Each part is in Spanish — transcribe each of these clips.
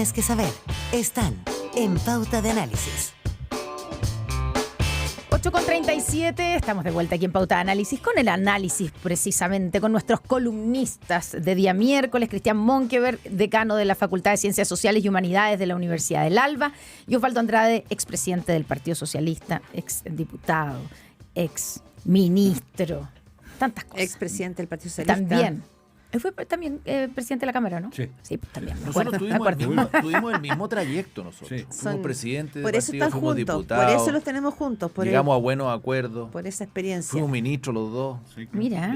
tienes que saber están en Pauta de Análisis. 8:37, estamos de vuelta aquí en Pauta de Análisis con el análisis precisamente con nuestros columnistas de día miércoles, Cristian Monkeberg, decano de la Facultad de Ciencias Sociales y Humanidades de la Universidad del Alba, y Osvaldo Andrade, expresidente del Partido Socialista, exdiputado, exministro, tantas cosas. Expresidente del Partido Socialista. También. Él fue también presidente de la Cámara, ¿no? Sí. Sí, pues también. Nosotros tuvimos el mismo trayecto nosotros. Sí. Fuimos presidentes Por del eso partido, están fuimos juntos, diputados. por eso los tenemos juntos. Llegamos a buenos acuerdos. Por esa experiencia. Fuimos ministros los dos. Sí, claro. Mira,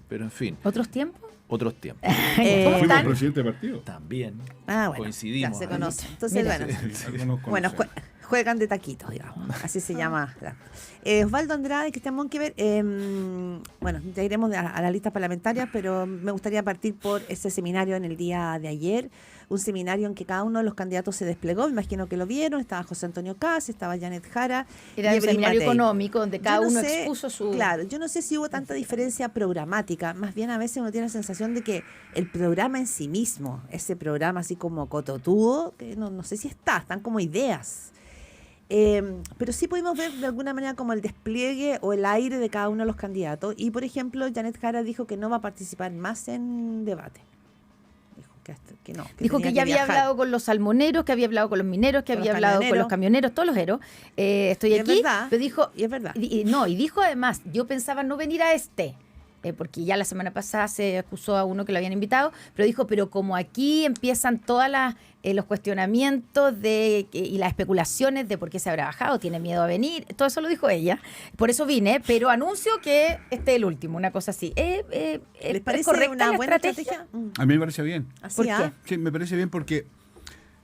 Pero en fin, ¿otros tiempos? otros tiempos. ¿Cómo Fuimos están? presidente de partido. También Bueno, coincidimos. ya se ahí. conocen. Entonces, Mira. bueno, Bueno, juegan de taquitos, digamos. Así se llama. Osvaldo Andrade, Cristian Monkeberg, bueno, ya iremos a la lista parlamentaria, pero me gustaría partir por ese seminario en el día de ayer, un seminario en que cada uno de los candidatos se desplegó, me imagino que lo vieron, estaba José Antonio Caz, estaba Janet Jara. Era y un Evelyn seminario Matei. económico donde cada Yo no uno sé, expuso su... Claro, yo no sé si hubo tanta diferencia programática, más bien a veces uno tiene la sensación de que el programa en sí mismo, ese programa así como cototudo, que no sé si están como ideas. Pero sí pudimos ver de alguna manera como el despliegue o el aire de cada uno de los candidatos. Y, por ejemplo, Janet Jara dijo que no va a participar más en debate. Dijo que no. Dijo que tenía ya había viajar. hablado con los salmoneros, que había hablado con los mineros, que Con había los hablado con camioneros. los camioneros, todos los héroes. Estoy Y es aquí, verdad, pero dijo... y es verdad. Y dijo además, yo pensaba no venir a porque ya la semana pasada se acusó a uno que lo habían invitado, pero dijo, pero como aquí empiezan todas los cuestionamientos y las especulaciones de por qué se habrá bajado, tiene miedo a venir, todo eso lo dijo ella, por eso vine, pero anuncio que este es el último, una cosa así. ¿Les parece correcta una la buena estrategia? estrategia? A mí me parece bien. Así, ¿Por qué? Sí, me parece bien porque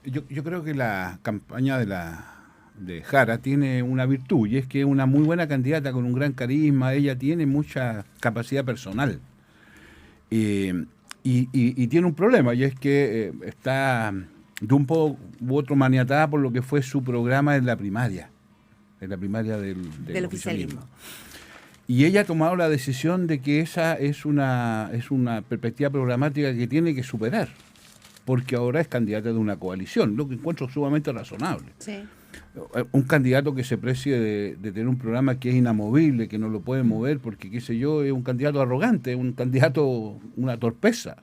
yo creo que la campaña de Jara tiene una virtud y es que es una muy buena candidata con un gran carisma, ella tiene mucha capacidad personal y tiene un problema y es que está de un poco u otro maniatada por lo que fue su programa en la primaria del oficialismo. Y ella ha tomado la decisión de que esa es una perspectiva programática que tiene que superar, porque ahora es candidata de una coalición, lo que encuentro sumamente razonable. Sí. Un candidato que se precie de tener un programa que es inamovible, que no lo puede mover porque, qué sé yo, es un candidato arrogante, un candidato, una torpeza.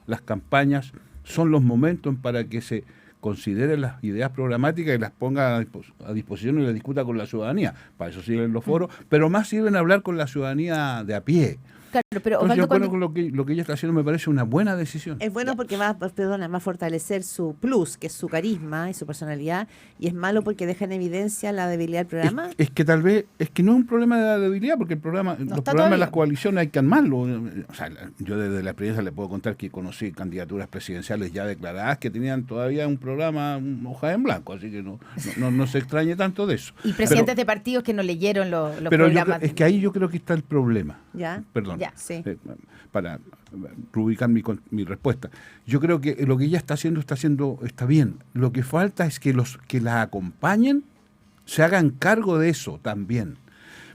Las campañas son los momentos para que se considere las ideas programáticas y las ponga a disposición y las discuta con la ciudadanía. Para eso sirven los foros, pero más sirven a hablar con la ciudadanía de a pie. Claro, pero Entonces, yo Osvaldo, creo que lo que ella está haciendo me parece una buena decisión. Es bueno porque va a fortalecer su plus, que es su carisma y su personalidad, y es malo porque deja en evidencia la debilidad del programa. Es que tal vez, es que no es un problema de la debilidad, porque los está programas de todavía. las coaliciones hay que armarlo. O sea, yo desde la experiencia le puedo contar que conocí candidaturas presidenciales ya declaradas que tenían todavía un programa, hoja en blanco, así que no se extrañe tanto de eso. y presidentes de partidos que no leyeron los Pero programas. es que ahí yo creo que está el problema. ¿Ya? Perdón. Ya. Sí. Para rubricar mi respuesta. Yo creo que lo que ella está haciendo está bien. Lo que falta es que los que la acompañen se hagan cargo de eso también.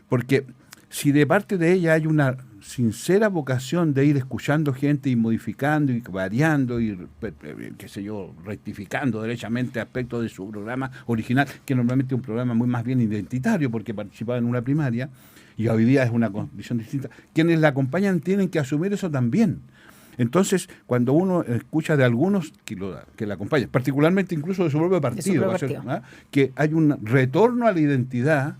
Porque si de parte de ella hay una sincera vocación de ir escuchando gente y modificando y variando y, qué sé yo, rectificando derechamente aspectos de su programa original, que normalmente es un programa muy más bien identitario porque participaba en una primaria, y hoy día es una condición distinta. Quienes la acompañan tienen que asumir eso también. Entonces, cuando uno escucha de algunos que la acompañan, particularmente incluso de su propio partido, que hay un retorno a la identidad,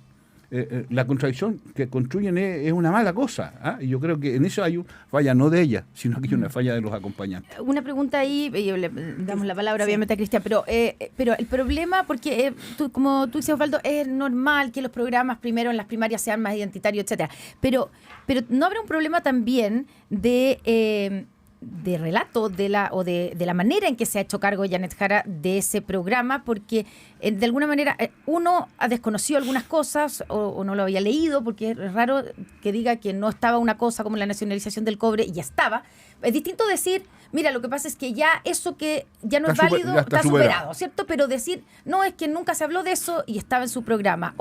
la contradicción que construyen es una mala cosa. Y yo creo que en eso hay una falla no de ella, sino que hay una falla de los acompañantes. Una pregunta ahí, y le damos la palabra obviamente a Cristian, pero el problema, porque como tú dices, Osvaldo, es normal que los programas primero en las primarias sean más identitarios, etcétera, pero no habrá un problema también de relato de la manera en que se ha hecho cargo Janet Jara de ese programa, porque de alguna manera uno ha desconocido algunas cosas o no lo había leído, porque es raro que diga que no estaba una cosa como la nacionalización del cobre y ya estaba. Es distinto decir, mira, lo que pasa es que ya eso que ya no es válido está superado, ¿cierto? Pero decir, no, es que nunca se habló de eso y estaba en su programa.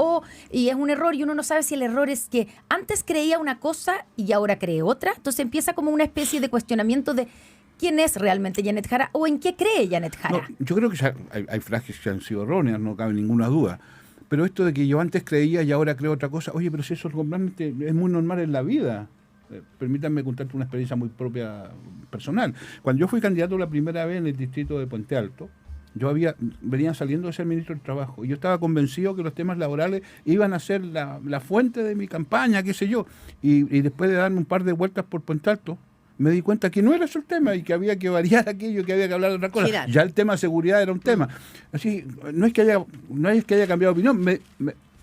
Y es un error y uno no sabe si el error es que antes creía una cosa y ahora cree otra. Entonces empieza como una especie de cuestionamiento de quién es realmente Janet Jara o en qué cree Janet Jara. No, yo creo que hay frases que han sido erróneas, no cabe ninguna duda. Pero esto de que yo antes creía y ahora creo otra cosa, oye, pero si eso completamente es muy normal en la vida. Permítanme contarte una experiencia muy propia, personal. Cuando yo fui candidato la primera vez en el distrito de Puente Alto, venía saliendo de ser ministro del Trabajo y yo estaba convencido que los temas laborales iban a ser la fuente de mi campaña, qué sé yo. Y después de darme un par de vueltas por Puente Alto, me di cuenta que no era eso el tema y que había que variar aquello, que había que hablar de otra cosa. Girar. Ya el tema de seguridad era un tema. Así, no es que haya cambiado de opinión,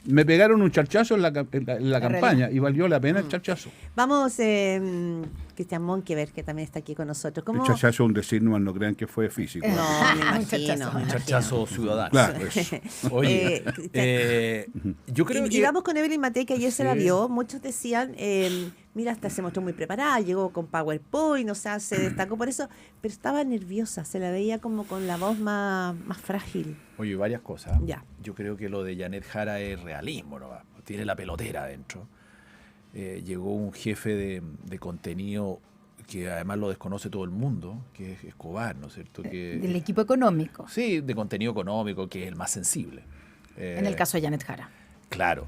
me pegaron un charchazo en la campaña y valió la pena el charchazo. Vamos, Cristian Monkeberg, que también está aquí con nosotros. El charchazo es un decir, no crean que fue físico. No, me Un imagino. Un chachazo ciudadano. Claro, eso. Oye, yo creo Y que... vamos con Evelyn Matei, que ayer se la Sí. vio. Muchos decían, mira, hasta se mostró muy preparada, llegó con PowerPoint, o sea, se destacó por eso, pero estaba nerviosa, se la veía como con la voz más frágil. Oye, varias cosas. Ya. Yo creo que lo de Janet Jara es realismo, ¿no? Tiene la pelotera adentro. Llegó un jefe de contenido que además lo desconoce todo el mundo, que es Escobar, ¿no es cierto? Del equipo económico, Sí, de contenido económico, que es el más sensible. en el caso de Janet Jara. Claro.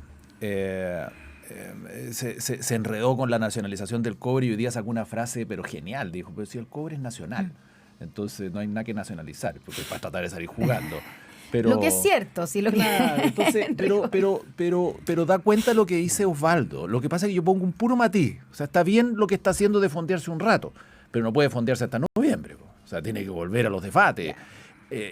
Se enredó con la nacionalización del cobre y hoy día sacó una frase, pero genial. Dijo, pero si el cobre es nacional, entonces no hay nada que nacionalizar, porque para tratar de salir jugando. Pero, Lo que es cierto, sí, lo claro, que entonces, pero da cuenta lo que dice Osvaldo. Lo que pasa es que yo pongo un puro matiz. O sea, está bien lo que está haciendo de fondearse un rato, pero no puede fondearse hasta noviembre. O sea, tiene que volver a los debates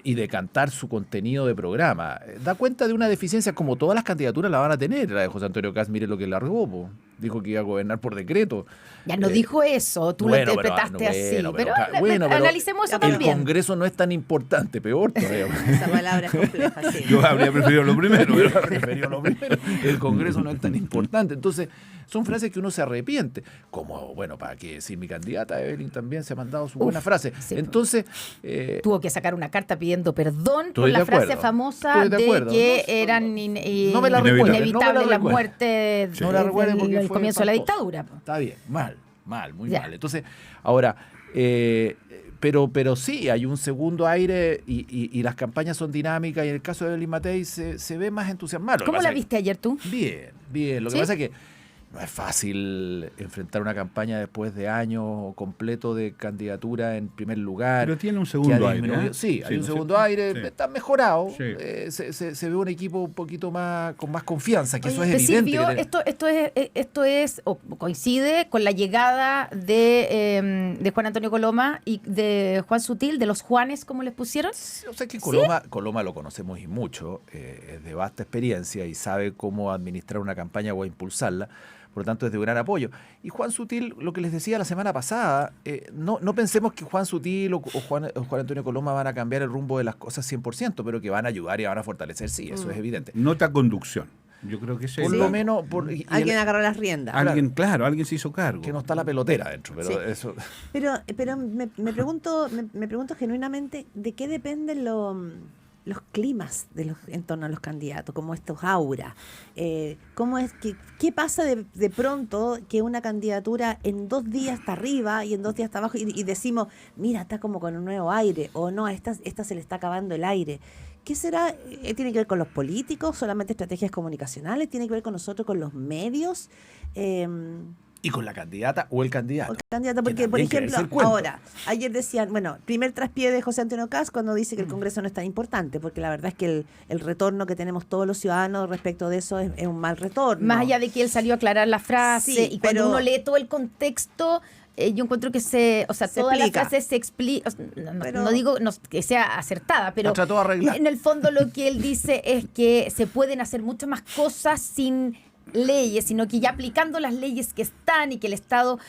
y decantar su contenido de programa. Da cuenta de una deficiencia, como todas las candidaturas la van a tener. La de José Antonio Caz, mire lo que largó, po. Dijo que iba a gobernar por decreto. ya no dijo eso, tú Bueno, lo interpretaste así. Pero pero analicemos eso el también. Congreso no es tan importante, peor todavía. Esa palabra es compleja, sí. Yo habría preferido lo primero. El Congreso no es tan importante. Entonces, son frases que uno se arrepiente. Como, bueno, para qué decir, mi candidata Evelyn también se ha mandado su buena frase. sí, Entonces, Tuvo que sacar una carta pidiendo perdón por Estoy la de frase acuerdo. famosa Estoy de de acuerdo. que No, eran no me la recuerde, inevitables no me la las recuerde. muertes no la recuerde porque del fue comienzo de la espantoso. dictadura. Po. Está bien, mal, muy Ya. mal. Entonces, ahora, pero sí, hay un segundo aire y las campañas son dinámicas y en el caso de Evelyn Matei se ve más entusiasmado. Lo que ¿Cómo pasa la es que- viste ayer tú? Bien. Lo que ¿Sí? pasa es que no es fácil enfrentar una campaña después de años completo de candidatura en primer lugar. Pero tiene un que segundo ha aire. disminuido. ¿eh? Sí, hay un ¿no es segundo cierto? aire, Sí. está mejorado. Sí. Se ve un equipo un poquito más con más confianza, que eso es ¿Te evidente. sirvió? que Esto es o coincide con la llegada de Juan Antonio Coloma y de Juan Sutil, de los Juanes, como les pusieron. O sea que Coloma lo conocemos y mucho, es de vasta experiencia y sabe cómo administrar una campaña o impulsarla, por lo tanto es de gran apoyo. Y Juan Sutil, lo que les decía la semana pasada, no pensemos que Juan Sutil o Juan Antonio Coloma van a cambiar el rumbo de las cosas 100%, pero que van a ayudar y van a fortalecer, sí, eso es evidente. Nota conducción. Yo creo que ese Por es lo el- menos, Alguien agarró las riendas. alguien se hizo cargo. que no está la pelotera dentro, pero Sí. eso... Pero me pregunto genuinamente de qué dependen los climas en torno a los candidatos, como estos auras. ¿Cómo es qué pasa de pronto que una candidatura en 2 días está arriba y en 2 días está abajo y decimos, mira, está como con un nuevo aire, o no, a esta se le está acabando el aire? ¿Qué será? ¿Tiene que ver con los políticos? ¿Solamente estrategias comunicacionales? ¿Tiene que ver con nosotros, con los medios? Y con la candidata o el candidato. O candidata, Que porque, por también quiere ejemplo, ser cuento. ahora, ayer decían, bueno, primer traspié de José Antonio Caz cuando dice que el Congreso no es tan importante, porque la verdad es que el retorno que tenemos todos los ciudadanos respecto de eso es un mal retorno. Más allá de que él salió a aclarar la frase Sí, y cuando pero- uno lee todo el contexto, yo encuentro que Se toda explica. la frase se explica, Pero- no digo que sea acertada, pero La trató de arreglar. en el fondo lo que él dice es que se pueden hacer muchas más cosas sin leyes, sino que ya aplicando las leyes que están y que el Estado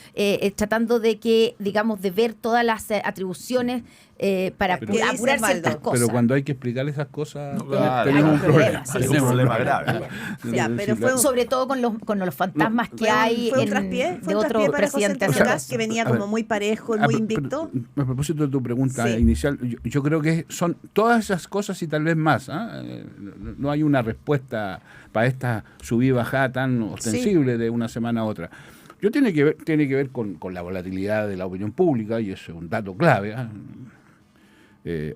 tratando de que, digamos, de ver todas las atribuciones para ¿Qué dice apurar ciertas Osvaldo? cosas. Pero cuando hay que explicar esas cosas, claro, tenemos hay un un problema. problema, sí, Tenemos un problema grave. Ya, pero fue un- Sobre todo con los fantasmas que hay fue un en- traspié, de otro para José presidente. Antonio hace Caz, poco. que venía a ver. como muy parejo, muy invicto. A propósito de tu pregunta Sí. inicial, yo creo que son todas esas cosas y tal vez más. No hay una respuesta para esta subida y bajada tan ostensible de una semana a otra. Yo tiene que ver con la volatilidad de la opinión pública, y eso es un dato clave.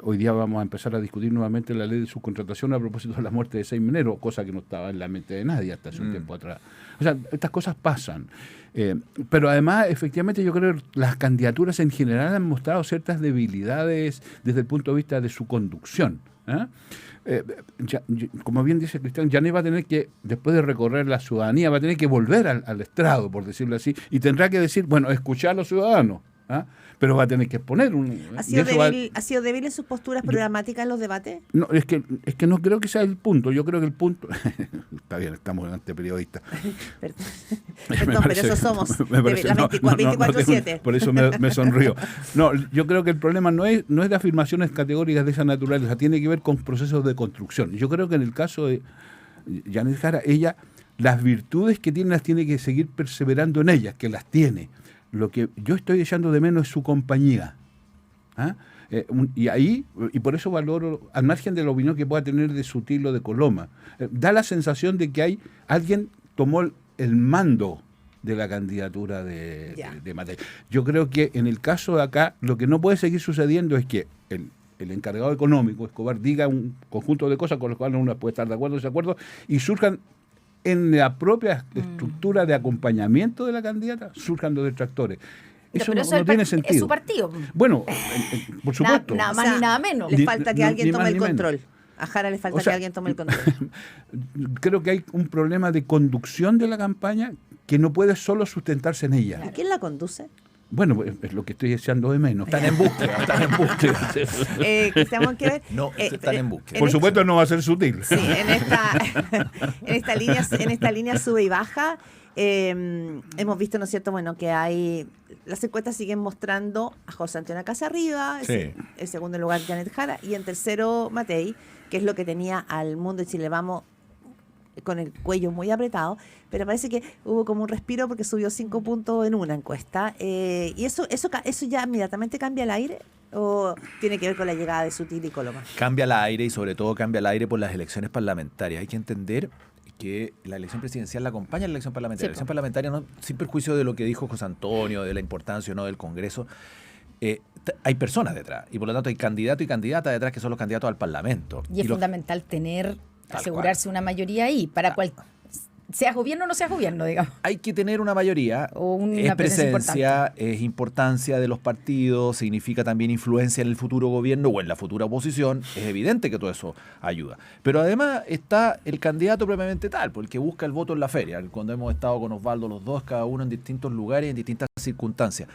Hoy día vamos a empezar a discutir nuevamente la ley de subcontratación a propósito de la muerte de 6 mineros, cosa que no estaba en la mente de nadie hasta hace un tiempo atrás. O sea, estas cosas pasan. Pero además, efectivamente, yo creo que las candidaturas en general han mostrado ciertas debilidades desde el punto de vista de su conducción. Como bien dice Cristian, Janet va a tener que, después de recorrer la ciudadanía, va a tener que volver al estrado, por decirlo así, y tendrá que decir, bueno, escuchar a los ciudadanos, pero va a tener que exponer un... ¿Ha sido débil en sus posturas programáticas en los debates? No, es que no creo que sea el punto. Yo creo que el punto... Está bien, estamos ante periodistas. Perdón, pero eso somos. La 24/7. Por eso me sonrío. No, yo creo que el problema no es de afirmaciones categóricas de esa naturaleza, tiene que ver con procesos de construcción. Yo creo que en el caso de Janet Jara, ella, las virtudes que tiene las tiene que seguir perseverando en ellas, que las tiene. Lo que yo estoy echando de menos es su compañía. Y por eso valoro, al margen de la opinión que pueda tener de Sutil o de Coloma, da la sensación de que alguien tomó el mando de la candidatura de Matei. Yo creo que en el caso de acá, lo que no puede seguir sucediendo es que el encargado económico, Escobar, diga un conjunto de cosas con las cuales uno puede estar de acuerdo o desacuerdo, y surjan en la propia estructura de acompañamiento de la candidata, surjan los detractores. Eso no tiene sentido. Es su partido. Bueno, por supuesto. Nada más ni nada menos. Le falta que alguien tome el control. A Jara le falta que alguien tome el control. Creo que hay un problema de conducción de la campaña que no puede solo sustentarse en ella. ¿Y quién la conduce? Bueno, es lo que estoy echando de menos. Están en búsqueda. Cristian Monkever. No, están en búsqueda. Por supuesto no va a ser Sutil. Sí, en esta línea sube y baja. Hemos visto, ¿no es cierto?, bueno, que las encuestas siguen mostrando a José Antonio Casarriba, sí. En segundo lugar Janet Jara, y en tercero Matei, que es lo que tenía al Mundo de Chile Vamos con el cuello muy apretado, pero parece que hubo como un respiro porque subió 5 puntos en una encuesta. ¿Y eso ya inmediatamente cambia el aire? ¿O tiene que ver con la llegada de Sutil y Coloma? Cambia el aire, y sobre todo cambia el aire por las elecciones parlamentarias. Hay que entender que la elección presidencial la acompaña la elección parlamentaria. La elección parlamentaria, no, sin perjuicio de lo que dijo José Antonio, de la importancia o no del Congreso, hay personas detrás, y por lo tanto hay candidato y candidata detrás que son los candidatos al Parlamento. Y es fundamental asegurarse una mayoría ahí, para sea gobierno o no sea gobierno, digamos. Hay que tener una mayoría. O una es presencia, es importancia de los partidos, significa también influencia en el futuro gobierno o en la futura oposición. Es evidente que todo eso ayuda. Pero además está el candidato propiamente tal, porque busca el voto en la feria, cuando hemos estado con Osvaldo los dos, cada uno en distintos lugares, en distintas circunstancias.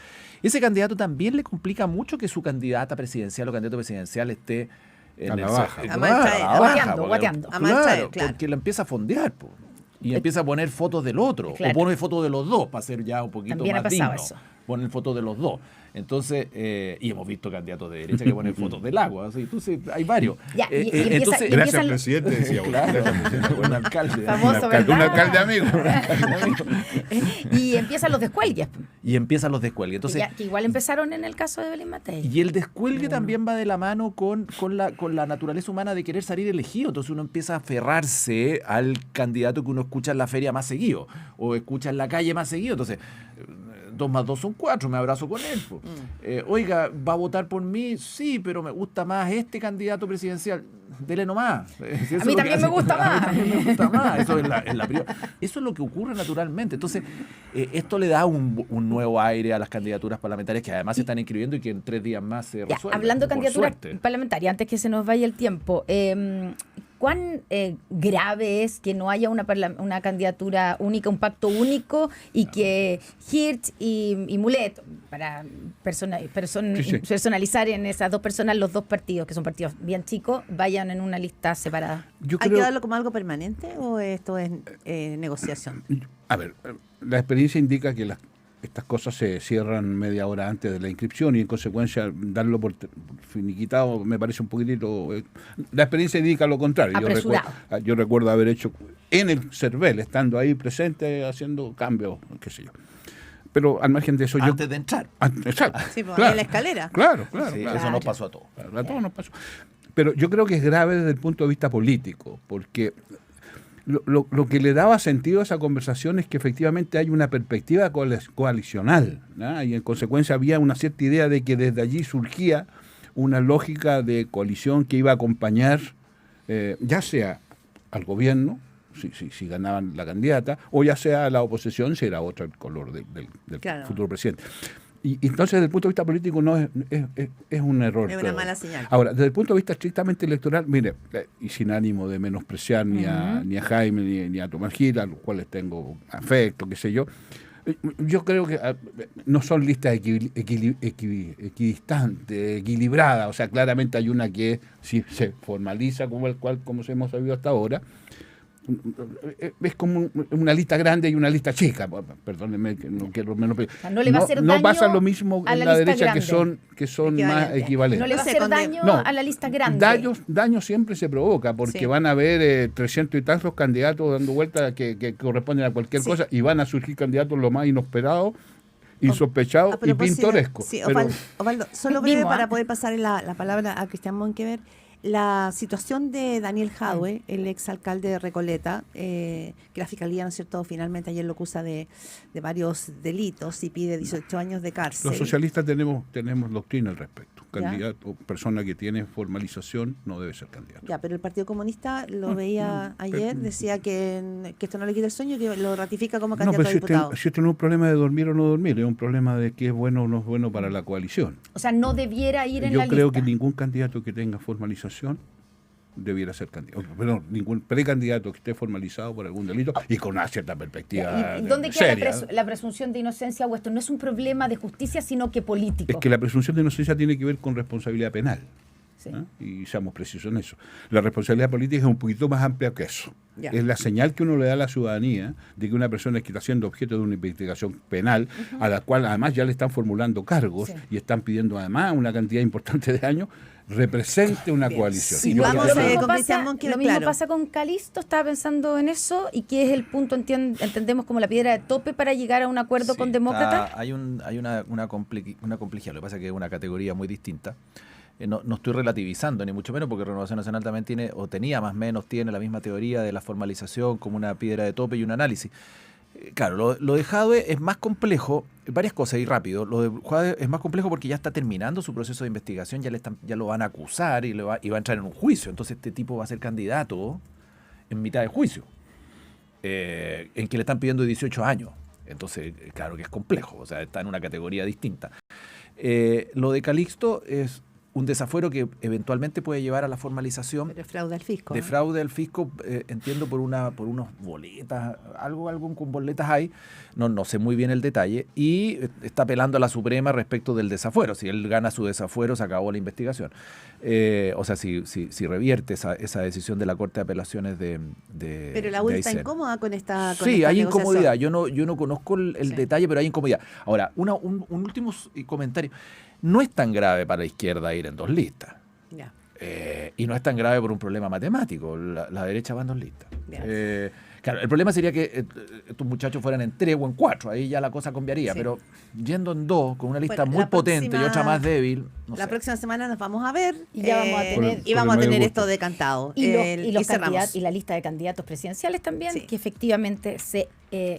Ese candidato también le complica mucho que su candidata presidencial o candidato presidencial esté en a la baja. Guateando. Claro, porque la empieza a fondear, po. Y empieza a poner fotos del otro, o pone fotos de los dos para ser ya un poquito también más digno. Eso. Ponen fotos de los dos. Entonces, y hemos visto candidatos de derecha que ponen fotos del agua. ¿Sí? Entonces, hay varios. Entonces, gracias, presidente, decía claro, buen alcalde. Famoso, un alcalde amigo. Y empiezan los descuelgues. Entonces, que igual empezaron en el caso de Belén Matei. Y el descuelgue también va de la mano con la naturaleza humana de querer salir elegido. Entonces uno empieza a aferrarse al candidato que uno escucha en la feria más seguido, o escucha en la calle más seguido. Entonces, 2 más 2 son 4, me abrazo con él. Oiga, ¿va a votar por mí? Sí, pero me gusta más este candidato presidencial. Dele nomás. A mí también me gusta más. Eso es eso es lo que ocurre naturalmente. Entonces, esto le da un nuevo aire a las candidaturas parlamentarias que además se están inscribiendo y que en 3 días más se resuelven. Hablando de candidaturas parlamentarias, antes que se nos vaya el tiempo, ¿cuán grave es que no haya una candidatura única, un pacto único, y que Hirsch y Mulet, para personalizar en esas dos personas los dos partidos, que son partidos bien chicos, vayan en una lista separada? ¿Hay que darlo como algo permanente o esto es negociación? A ver, la experiencia indica que estas cosas se cierran media hora antes de la inscripción, y en consecuencia darlo por finiquitado me parece un poquitito... la experiencia indica lo contrario. Yo recuerdo haber hecho en el CERVEL, estando ahí presente, haciendo cambios, qué sé yo. Pero al margen de eso... Antes de entrar. Exacto. Sí, en la escalera. Claro. Sí, eso nos pasó a todos. A todos nos pasó. Pero yo creo que es grave desde el punto de vista político, porque lo que le daba sentido a esa conversación es que efectivamente hay una perspectiva coalicional, ¿no? Y en consecuencia había una cierta idea de que desde allí surgía una lógica de coalición que iba a acompañar ya sea al gobierno, si ganaban la candidata, o ya sea a la oposición, si era otro el color del Claro. futuro presidente. Y entonces, desde el punto de vista político, no es un error. Es una creo. mala señal. Ahora, desde el punto de vista estrictamente electoral, mire, y sin ánimo de menospreciar ni a Jaime ni a Tomás Gil, a los cuales tengo afecto, qué sé yo creo que no son listas equidistantes, equilibradas. O sea, claramente hay una que si se formaliza como se hemos sabido hasta ahora, es como una lista grande y una lista chica. Perdónenme, que no quiero menos. O sea, no le va a hacer daño pasa lo mismo a en la la lista derecha grande. que son más equivalentes. No le va a No sé, hacer daño No, a la lista grande. Daño siempre se provoca porque Sí. van a haber 300 y tantos candidatos dando vueltas que corresponden a cualquier Sí. cosa y van a surgir candidatos lo más inesperados, insospechados A y propósito, pintorescos. Sí, Pero- Osvaldo, solo breve Mismo, para poder pasar la palabra a Cristian Monkever. La situación de Daniel Jadwe, el exalcalde de Recoleta, que la Fiscalía, ¿no es cierto?, finalmente ayer lo acusa de varios delitos y pide 18 años de cárcel. Los socialistas tenemos doctrina al respecto. Ya. Candidato, persona que tiene formalización no debe ser candidato. Ya, pero el Partido Comunista lo veía ayer, decía que esto no le quita el sueño, que lo ratifica como No, candidato pero a si diputado. esto no es un problema de dormir o no dormir, es un problema de qué es bueno o no es bueno para la coalición. O sea, no debiera ir en Yo la creo lista. que ningún candidato que tenga formalización debiera ser candidato. Perdón, ningún precandidato que esté formalizado por algún delito y con una cierta perspectiva ¿Y dónde queda seria. la presunción de inocencia o esto? No es un problema de justicia, sino que político. Es que la presunción de inocencia tiene que ver con responsabilidad penal. Sí. ¿Ah? Y seamos precisos en eso. La responsabilidad política es un poquito más amplia que eso. Ya. Es la señal que uno le da a la ciudadanía de que una persona que está siendo objeto de una investigación penal, a la cual además ya le están formulando cargos Sí. y están pidiendo además una cantidad importante de años, represente una Bien. coalición. Sí, Yo vamos creo que- a Lo mismo con Cristian pasa- Monkever, lo mismo claro. pasa con Calisto, estaba pensando en eso, y que es el punto, entendemos como la piedra de tope para llegar a un acuerdo Sí, con demócratas. hay una complejidad, lo que pasa es que es una categoría muy distinta. No estoy relativizando, ni mucho menos, porque Renovación Nacional también tiene, o tenía más o menos, tiene la misma teoría de la formalización como una piedra de tope y un análisis. Claro, lo de Jadwe es más complejo, varias cosas y rápido. Lo de Jadwe es más complejo porque ya está terminando su proceso de investigación, ya lo van a acusar y va a entrar en un juicio. Entonces este tipo va a ser candidato en mitad de juicio, en que le están pidiendo 18 años. Entonces, claro que es complejo, o sea, está en una categoría distinta. Lo de Calixto es un desafuero que eventualmente puede llevar a la formalización Pero es fraude al fisco. de ¿no? fraude al fisco, entiendo por unos boletas, algo con boletas hay, no sé muy bien el detalle, y está apelando a la Suprema respecto del desafuero. Si él gana su desafuero, se acabó la investigación. O sea, si revierte esa decisión de la Corte de Apelaciones de Pero la U de está Aysén. incómoda con esta Sí, hay negociación. incomodidad. Yo no conozco el Sí. detalle, pero hay incomodidad. Ahora, un último comentario. No es tan grave para la izquierda ir en dos listas. Ya. Y no es tan grave por un problema matemático. La derecha va en dos listas. Bien. Claro, el problema sería que estos muchachos fueran en 3 o en 4. Ahí ya la cosa cambiaría. Sí. Pero yendo en 2, con una lista Bueno, muy la potente y próxima- otra más débil, no La sé. próxima semana nos vamos a ver Y ya vamos a tener- y vamos a Por el tener medio esto gusto. decantado. Y, los cerramos. y la lista de candidatos presidenciales también, Sí. que efectivamente se inscriben